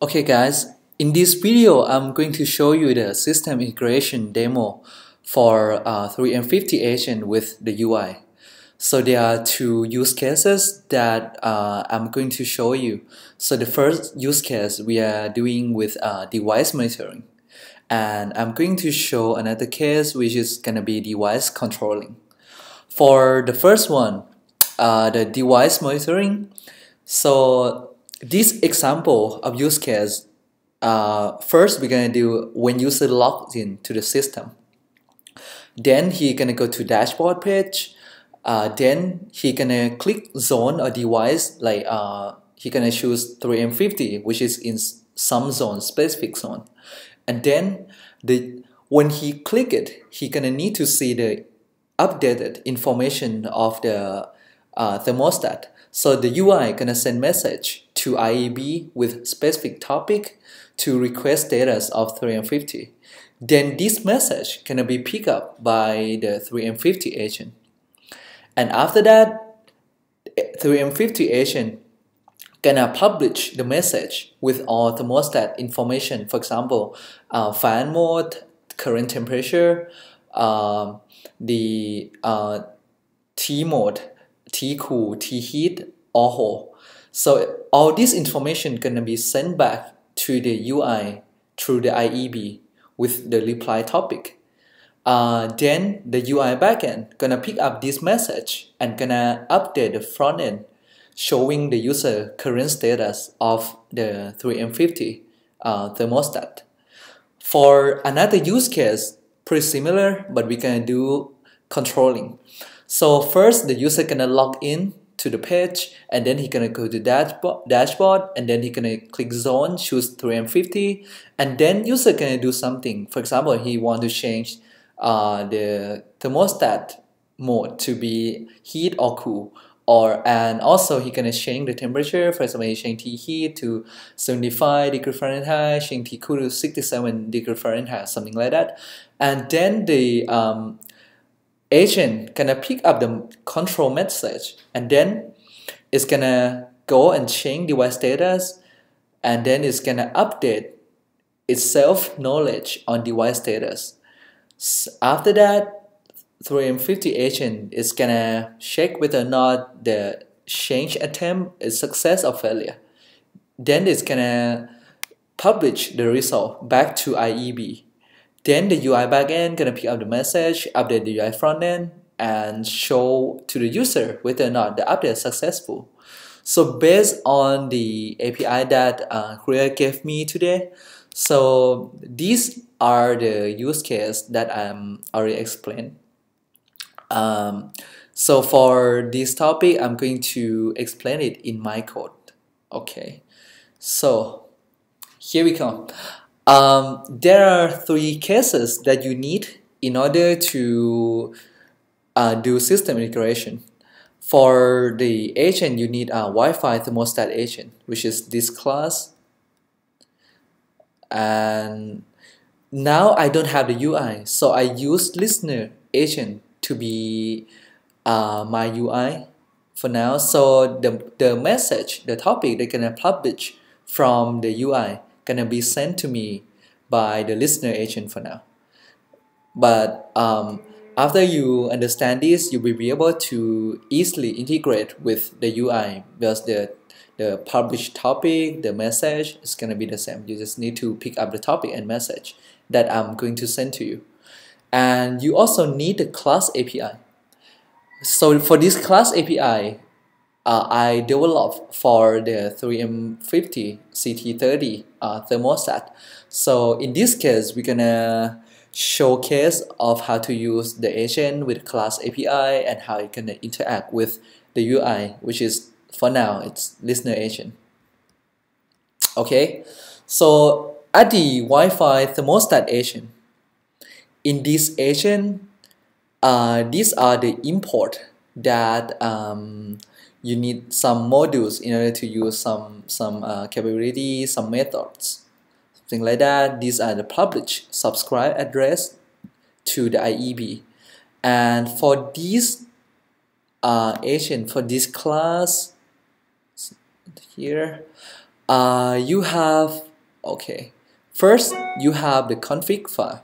Okay guys, in this video I'm going to show you the system integration demo for 3M50 agent with the UI. So there are two use cases that I'm going to show you. So the first use case we are doing with device monitoring. And I'm going to show another case which is going to be device controlling. For the first one, the device monitoring. So this example of use case, first we're gonna do when user logs in to the system. Then he gonna go to dashboard page. Then he gonna click zone or device like he gonna choose 3M50, which is in some zone, specific zone. And then when he click it, he gonna need to see the updated information of the thermostat. So the UI gonna send message to IEB with specific topic to request status of 3M50. Then this message gonna be picked up by the 3M50 agent. And after that, 3M50 agent gonna publish the message with all thermostat information. For example, fan mode, current temperature, the T mode, T cool, T heat, or whole. So all this information gonna be sent back to the UI through the IEB with the reply topic. Then the UI backend gonna pick up this message and gonna update the front end, showing the user current status of the 3M50 thermostat. For another use case, pretty similar, but we can do controlling. So first, the user gonna log in to the page, and then he gonna go to dashboard, and then he gonna click zone, choose 3M50, and then user gonna do something. For example, he want to change the thermostat mode to be heat or cool, and also he gonna change the temperature. For example, he change T heat to 75 degrees Fahrenheit, change T cool to 67 degrees Fahrenheit, something like that. And then the agent gonna pick up the control message, and then it's gonna go and change device status, and then it's gonna update its self knowledge on device status. After that, 3M50 agent is gonna check whether or not the change attempt is success or failure. Then it's gonna publish the result back to IEB. Then the UI backend gonna pick up the message, update the UI frontend, and show to the user whether or not the update is successful. So based on the API that Korea gave me today, so these are the use case that I'm already explained. So for this topic, I'm going to explain it in my code. Okay, so here we go. There are three cases that you need in order to do system integration. For the agent, you need a Wi-Fi thermostat agent, which is this class. And now I don't have the UI, so I use listener agent to be my UI for now. So the message, the topic they're gonna publish from the UI gonna be sent to me by the listener agent for now. But after you understand this, you will be able to easily integrate with the UI because the published topic, the message is gonna be the same. You just need to pick up the topic and message that I'm going to send to you. And you also need the class API. So for this class API, I developed for the 3M50 CT30 thermostat. So in this case, we're gonna showcase of how to use the agent with class API and how it can interact with the UI, which is for now it's listener agent. Okay, so at the Wi-Fi thermostat agent, in this agent, these are the import that you need some modules in order to use some capabilities, some methods, something like that. These are the publish, subscribe address to the IEB. And for this agent, for this class here, you have Okay, first you have the config file.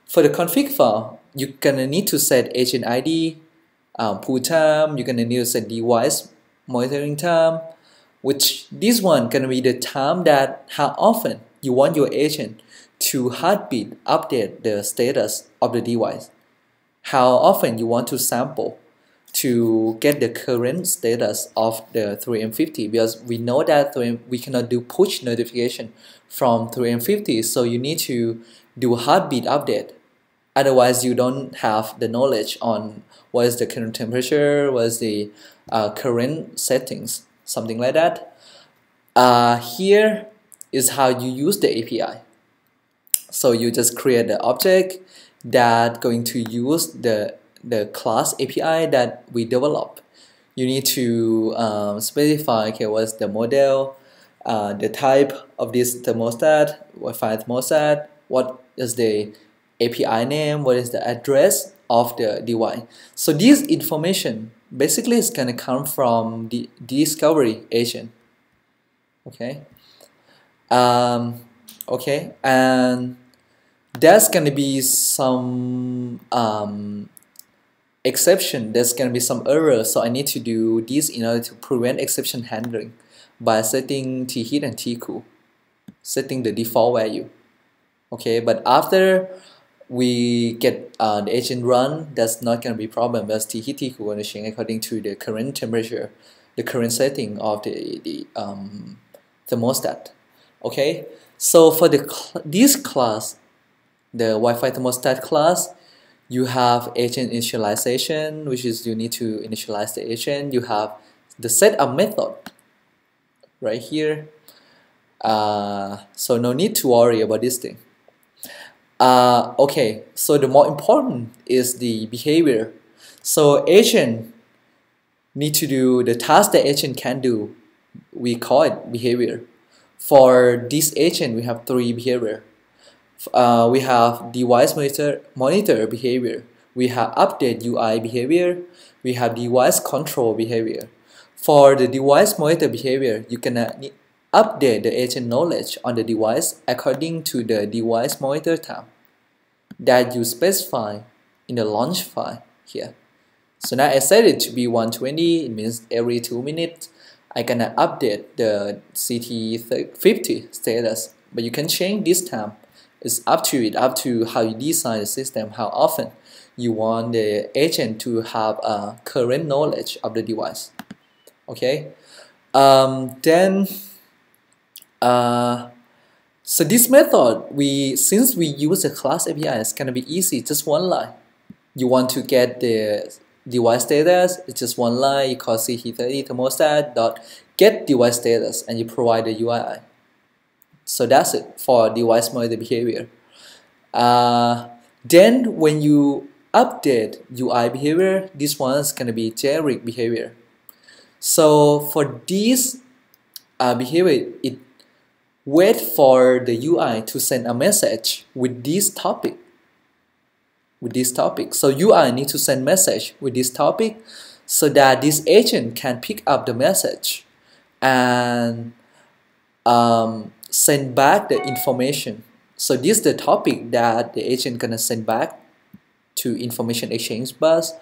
For the config file, you're gonna need to set agent ID, pool time. You're gonna need to set device monitoring time, which this one gonna be the time that how often you want your agent to heartbeat update the status of the device. How often you want to sample to get the current status of the 3M50, because we know that we cannot do push notification from 3M50, so you need to do a heartbeat update. Otherwise, you don't have the knowledge on what is the current temperature, what is the current settings, something like that. Here is how you use the API. So you just create the object that going to use the class API that we develop. You need to specify, okay, what's the model, the type of this thermostat, Wi-Fi thermostat, what is the API name, what is the address of the device. So this information basically is going to come from the discovery agent. Okay. Okay, and there's going to be some exception, there's going to be some error, so I need to do this in order to prevent exception handling by setting T-heat and T-cool, setting the default value. Okay, but after we get the agent run, that's not going to be a problem, because T-heat, T-cool going to change according to the current temperature, the current setting of the thermostat. Okay, so for this class, the Wi-Fi thermostat class, you have agent initialization, which is you need to initialize the agent. You have the setup method right here. So no need to worry about this thing. Okay, so the more important is the behavior. So agent need to do the task that agent can do. We call it behavior. For this agent, we have 3 behavior. We have device monitor behavior, we have update UI behavior, we have device control behavior. For the device monitor behavior, you can update the agent knowledge on the device according to the device monitor time that you specify in the launch file here. So now I set it to be 120, it means every 2 minutes I can update the CT50 status, but you can change this time. It's up to it, up to how you design the system, how often you want the agent to have a current knowledge of the device. Okay, so this method, since we use the class API, it's gonna be easy, just one line. You want to get the device status, it's just one line. You call CT30 thermostat dot get device status, and you provide the URI. So that's it for device monitor behavior. Then when you update UI behavior, this one is going to be generic behavior. So for this behavior, it wait for the UI to send a message with this topic. So UI need to send message with this topic so that this agent can pick up the message and send back the information. So this is the topic that the agent gonna send back to information exchange bus,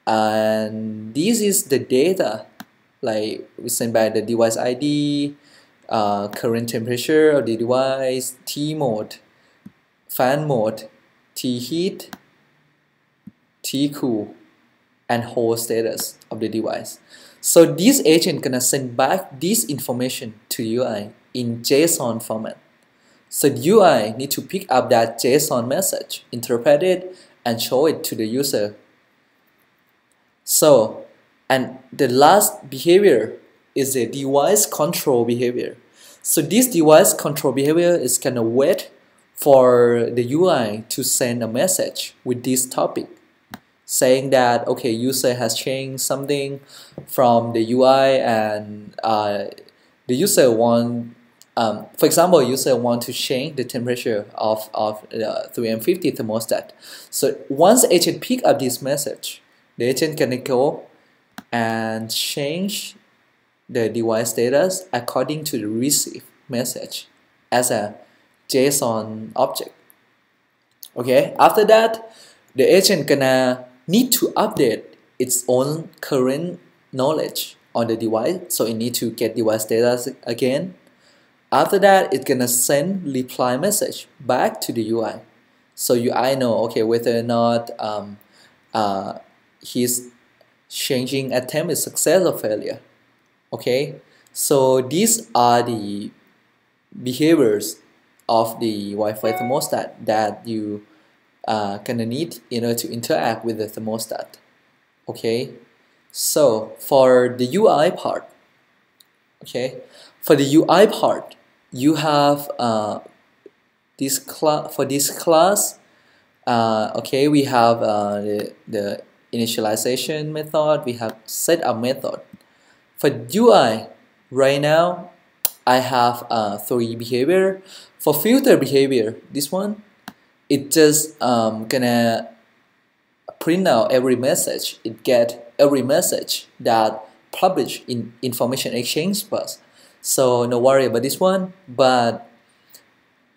and this is the data, like we send back the device ID, current temperature of the device, T mode, fan mode, T heat, T cool, and hold status of the device. So this agent gonna send back this information to UI in JSON format. So the UI need to pick up that JSON message, interpret it, and show it to the user. So, and the last behavior is the device control behavior. So this device control behavior is gonna wait for the UI to send a message with this topic, saying that okay, user has changed something from the UI, and the user want, for example, user want to change the temperature of the 3M50 thermostat. So once agent pick up this message, the agent can go and change the device status according to the received message as a JSON object. Okay, after that, the agent gonna need to update its own current knowledge on the device, so it need to get device data again. After that, it's gonna send reply message back to the UI, so UI know, okay, whether or not his changing attempt is success or failure. Okay, so these are the behaviors of the Wi-Fi thermostat that you gonna need in order to interact with the thermostat. Okay, so for the UI part, okay, for the UI part, you have this class. For this class, okay, we have the initialization method, we have setup method. For UI, right now, I have 3 behavior. For filter behavior, this one, it just gonna print out every message. It get every message that published in information exchange bus. So no worry about this one. But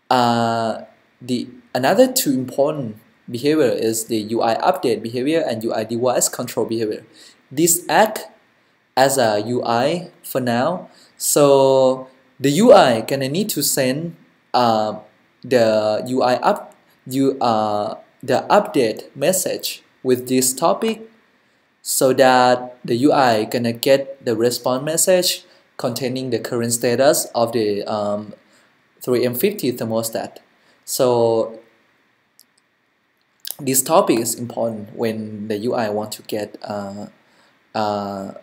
the another 2 important behavior is the UI update behavior and UI device control behavior. This act as a UI for now. So the UI gonna need to send the the update message with this topic, so that the UI gonna get the response message containing the current status of the 3M50 thermostat. So this topic is important when the UI want to get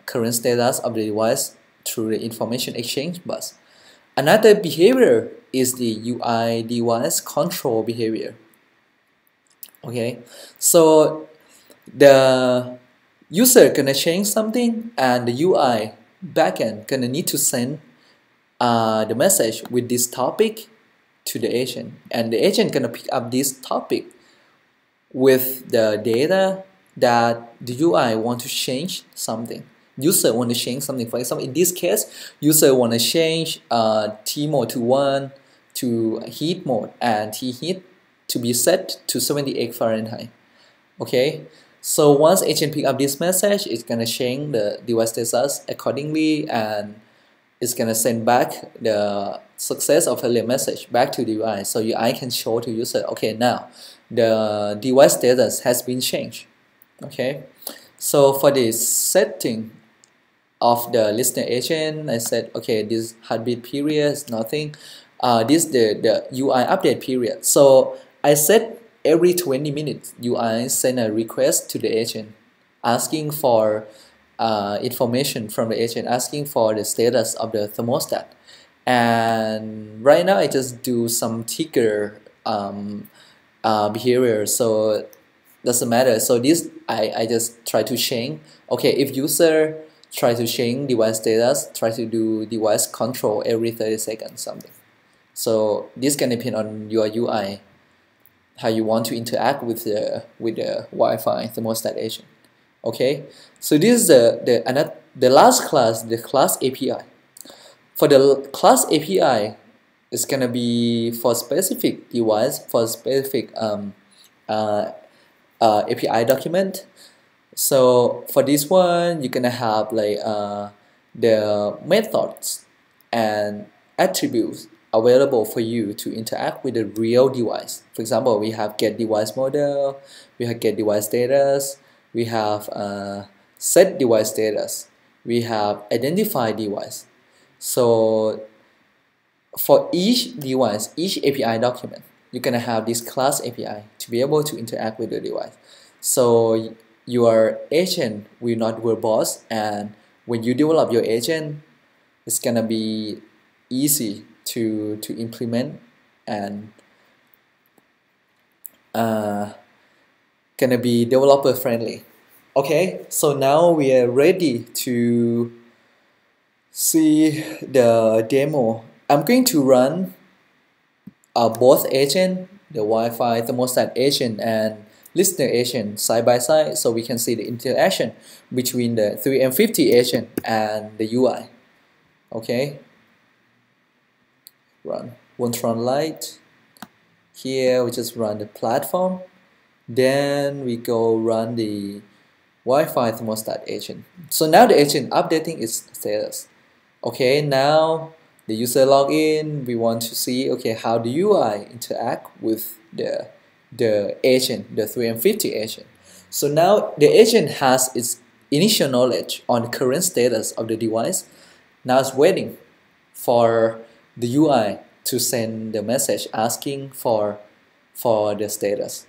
current status of the device through the information exchange bus. Another behavior is the UI device control behavior. Okay, so the user gonna change something, and the UI backend gonna need to send the message with this topic to the agent, and the agent gonna pick up this topic with the data that the UI want to change something. User want to change something. For example, in this case, user want to change T mode to 1 to heat mode, and T heat to be set to 78 Fahrenheit. Okay, so once agent pick up this message, it's gonna change the device status accordingly, and it's gonna send back the success or failure message back to the UI, so UI can show to user, okay, now the device status has been changed. Okay, so for the setting of the listener agent, I said, okay, this heartbeat period is nothing. This the UI update period. So I said every 20 minutes UI send a request to the agent asking for information from the agent, asking for the status of the thermostat. And right now I just do some ticker behavior, so doesn't matter. So this I just try to change. Okay, if user try to change device status, try to do device control every 30 seconds something. So this can depend on your UI, how you want to interact with the Wi-Fi thermostat agent. Okay, so this is the last class, the class API. For the class API, it's gonna be for specific device, for specific API document. So for this one, you're gonna have like the methods and attributes available for you to interact with the real device. For example, we have get device model, we have get device status, we have set device status, we have identify device. So for each device, each API document, you're gonna have this class API to be able to interact with the device. So your agent will not verbose, and when you develop your agent, it's gonna be easy to implement, and gonna be developer friendly. Okay, so now we are ready to see the demo. I'm going to run both agent, the Wi-Fi thermostat agent and listener agent side by side, so we can see the interaction between the 3M50 agent and the UI. Okay, run Voltron Lite. Here we just run the platform. Then we go run the Wi-Fi thermostat agent. So now the agent updating its status. Okay, now the user log in. We want to see, okay, how the UI interact with the agent, the 3M50 agent. So now the agent has its initial knowledge on the current status of the device. Now it's waiting for the UI to send the message asking for the status.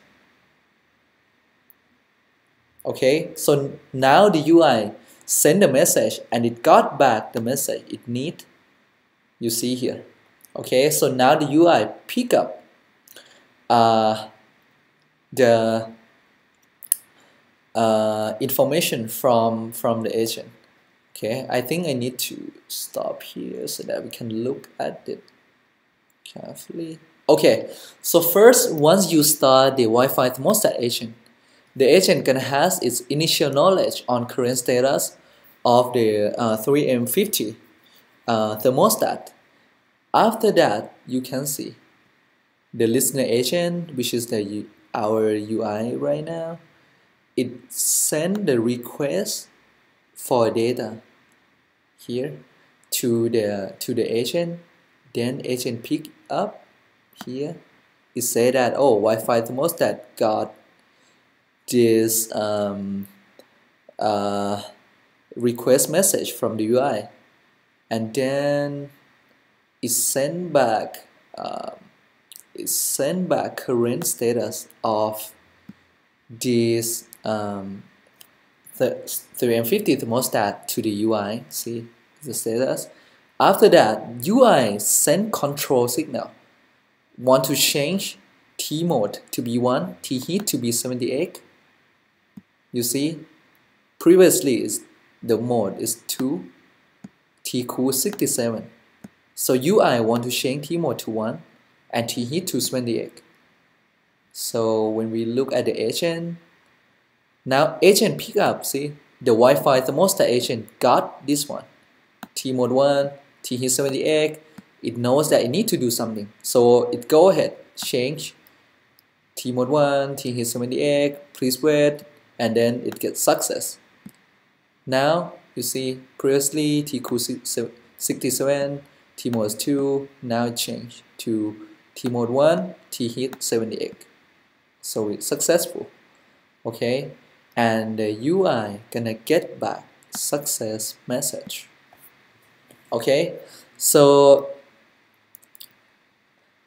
Okay, so now the UI sent the message and it got back the message it need. You see here. Okay, so now the UI pick up the information from the agent. Okay, I think I need to stop here so that we can look at it carefully. Okay, so first, once you start the Wi-Fi thermostat agent, the agent can has its initial knowledge on current status of the 3M50 thermostat. After that, you can see the listener agent, which is our UI right now. It send the request for data here to the agent. Then agent pick up here. It say that, oh, Wi-Fi thermostat got this request message from the UI, and then it send back current status of this 3M50 thermostat to the UI. See the status. After that, UI send control signal. Want to change T mode to B1, T heat to B78. You see, previously the mode is 2, T cool 67. So UI want to change T mode to 1 and T heat to 78. So when we look at the agent, now agent pick up, see, the Wi-Fi thermostat agent got this one, T mode 1, T heat 78. It knows that it need to do something, so it go ahead, change T mode 1, T heat 78, please wait, and then it gets success. Now you see, previously T cool 67, T mode 2, now it changed to T mode 1, T heat 78. So it's successful. Okay, and the UI gonna get back success message. Okay, so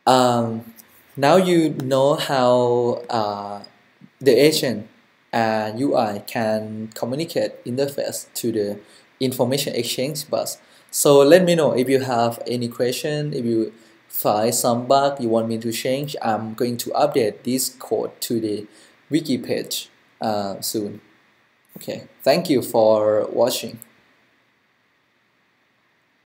now you know how the agent and UI can communicate interface to the information exchange bus. So let me know if you have any question, if you find some bug you want me to change. I'm going to update this code to the wiki page soon. Okay, thank you for watching.